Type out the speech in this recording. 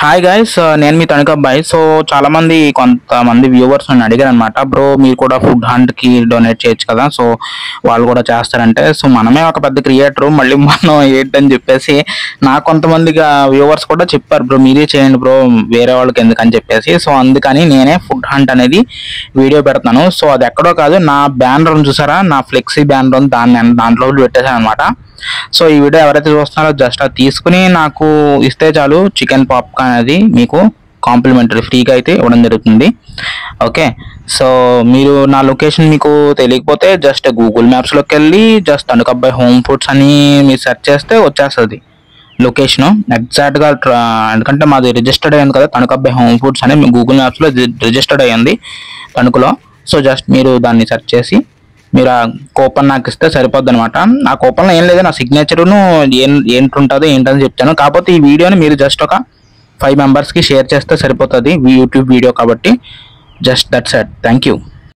Hi guys, నేను మీ తణుకు అబ్బాయి. So కొంతమంది వ్యూవర్స్ నన్ను అడిగారు అనమాట, బ్రో మీరు కూడా ఫుడ్ హంట్కి డొనేట్ చేయొచ్చు కదా, సో వాళ్ళు కూడా చేస్తారంటే. సో మనమే ఒక పెద్ద క్రియేటర్, మళ్ళీ మనం ఏంటని చెప్పేసి నాకు కొంతమందిగా వ్యూవర్స్ కూడా చెప్పారు, బ్రో మీరే చేయండి బ్రో, వేరే వాళ్ళకి ఎందుకని చెప్పేసి. సో అందుకని నేనే ఫుడ్ హంట్ అనేది వీడియో పెడతాను. సో అది ఎక్కడో కాదు, నా బ్యానర్ చూసారా, నా ఫ్లెక్సీ బ్యానర్ దాంట్లో పెట్టేశాను అనమాట. సో ఈ వీడియో ఎవరైతే చూస్తున్నారో జస్ట్ అది తీసుకుని నాకు ఇస్తే చాలు, చికెన్ పాప్కార్న్ అనేది మీకు కాంప్లిమెంటరీ ఫ్రీగా అయితే ఇవ్వడం జరుగుతుంది. ఓకే, సో మీరు నా లొకేషన్ మీకు తెలియకపోతే జస్ట్ గూగుల్ మ్యాప్స్లోకి వెళ్ళి జస్ట్ తణుకు అబ్బాయి హోమ్ ఫుడ్స్ అని మీరు సెర్చ్ చేస్తే వచ్చేస్తుంది లొకేషను ఎగ్జాక్ట్గా. ఎందుకంటే మాది రిజిస్టర్డ్ అయ్యింది కదా, తణుకు అబ్బాయి హోమ్ ఫుడ్స్ అని గూగుల్ మ్యాప్స్లో రిజిస్టర్డ్ అయ్యింది తణుకులో. సో జస్ట్ మీరు దాన్ని సెర్చ్ చేసి మీరు ఆ కూపన్ నాకు ఇస్తే సరిపోద్ది అనమాట. ఆ కూపన్లో ఏం లేదు, నా సిగ్నేచరును ఏంటుంటుందో ఏంటని చెప్తాను. కాకపోతే ఈ వీడియోని మీరు జస్ట్ ఒక 5 మెంబర్స్కి షేర్ చేస్తే సరిపోతుంది, యూట్యూబ్ వీడియో కాబట్టి. Just that's it. Thank you.